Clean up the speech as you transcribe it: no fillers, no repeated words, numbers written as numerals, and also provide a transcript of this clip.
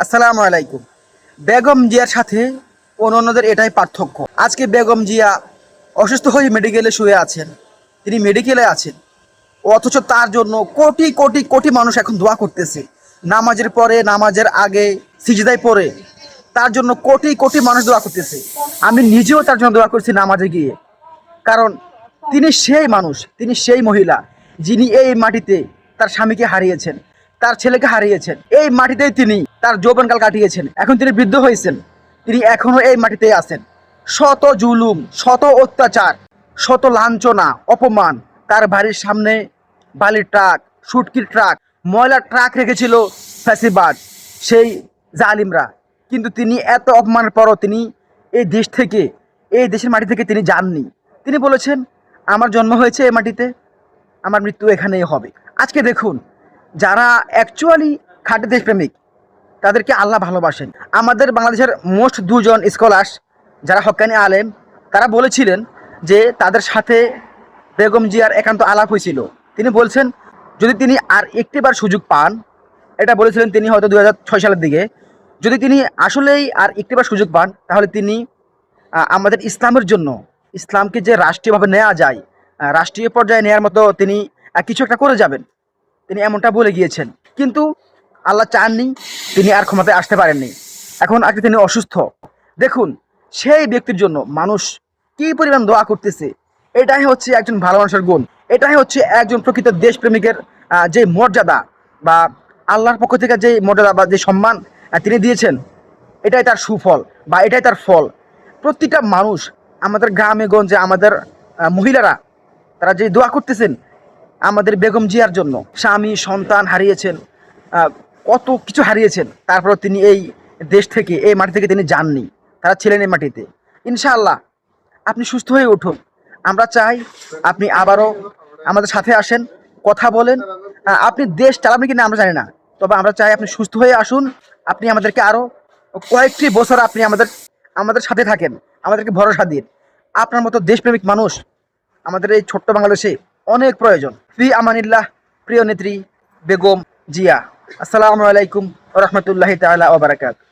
আসসালামু আলাইকুম। বেগম জিয়ার সাথে অন্যান্যদের এটাই পার্থক্য। আজকে বেগম জিয়া অসুস্থ হয়ে মেডিকেলে শুয়ে আছেন, তিনি মেডিকেলে আছেন, অথচ তার জন্য কোটি কোটি কোটি মানুষ এখন দোয়া করতেছে। নামাজের পরে, নামাজের আগে, সিজদায় পড়ে তার জন্য কোটি কোটি মানুষ দোয়া করতেছে। আমি নিজেও তার জন্য দোয়া করছি নামাজে গিয়ে, কারণ তিনি সেই মানুষ, তিনি সেই মহিলা যিনি এই মাটিতে তার স্বামীকে হারিয়েছেন, তার ছেলেকে হারিয়েছেন। এই মাটিতেই তিনি তার যৌবনকাল কাটিয়েছেন। এখন তিনি বৃদ্ধ হয়েছেন, তিনি এখনো এই মাটিতেই আছেন। শত জুলুম, শত অত্যাচার, শত লাঞ্ছনা, অপমান। তার বাড়ির সামনে বালির ট্রাক, সুটকির ট্রাক, ময়লার ট্রাক রেখেছিল ফ্যাসিবাদ, সেই জালিমরা। কিন্তু তিনি এত অপমানের পরও তিনি এই দেশ থেকে, এই দেশের মাটি থেকে তিনি যাননি। তিনি বলেছেন, আমার জন্ম হয়েছে এই মাটিতে, আমার মৃত্যু এখানেই হবে। আজকে দেখুন, যারা অ্যাকচুয়ালি খাঁটি দেশপ্রেমিক তাদেরকে আল্লাহ ভালোবাসেন। আমাদের বাংলাদেশের মোস্ট দুজন স্কলার্স যারা হক্কানি আলেম, তারা বলেছিলেন যে তাদের সাথে বেগম জিয়ার একান্ত আলাপ হয়েছিল। তিনি বলছেন যদি তিনি আর একটিবার সুযোগ পান, এটা বলেছিলেন তিনি হয়তো 2006 সালের দিকে, যদি তিনি আসলেই আর একটিবার সুযোগ পান তাহলে তিনি আমাদের ইসলামের জন্য, ইসলামকে যে রাষ্ট্রীয়ভাবে নেওয়া যায়, রাষ্ট্রীয় পর্যায়ে নেওয়ার মতো তিনি কিছু একটা করে যাবেন, তিনি এমনটা বলে গিয়েছেন। কিন্তু আল্লাহ চাননি, তিনি আর ক্ষমতায় আসতে পারেননি। এখন আজকে তিনি অসুস্থ। দেখুন, সেই ব্যক্তির জন্য মানুষ কী পরিমাণ দোয়া করতেছে। এটাই হচ্ছে একজন ভালো মানুষের গুণ, এটাই হচ্ছে একজন প্রকৃত দেশপ্রেমিকের যে মর্যাদা, বা আল্লাহর পক্ষ থেকে যে মর্যাদা বা যে সম্মান তিনি দিয়েছেন, এটাই তার সুফল বা এটাই তার ফল। প্রতিটা মানুষ, আমাদের গ্রামে গঞ্জে আমাদের মহিলারা, তারা যে দোয়া করতেছেন আমাদের বেগম জিয়ার জন্য। স্বামী সন্তান হারিয়েছেন, কত কিছু হারিয়েছেন, তারপর তিনি এই দেশ থেকে, এই মাটি থেকে তিনি যাননি। তারা ছিলেন এই মাটিতে। ইনশাআল্লাহ আপনি সুস্থ হয়ে উঠুন। আমরা চাই আপনি আবারও আমাদের সাথে আসেন, কথা বলেন। আপনি দেশ চালাবেন কিনা আমরা জানি না, তবে আমরা চাই আপনি সুস্থ হয়ে আসুন। আপনি আমাদেরকে আরও কয়েকটি বছর আপনি আমাদের আমাদের সাথে থাকেন, আমাদেরকে ভরসা দিন। আপনার মতো দেশপ্রেমিক মানুষ আমাদের এই ছোট্ট বাংলাদেশে অনেক প্রয়োজন। ফি আমানিল্লাহ, প্রিয় নেত্রী বেগম জিয়া। আসসালামু আলাইকুম ওয়া রাহমাতুল্লাহি তাআলা ওয়া বারাকাতুহু।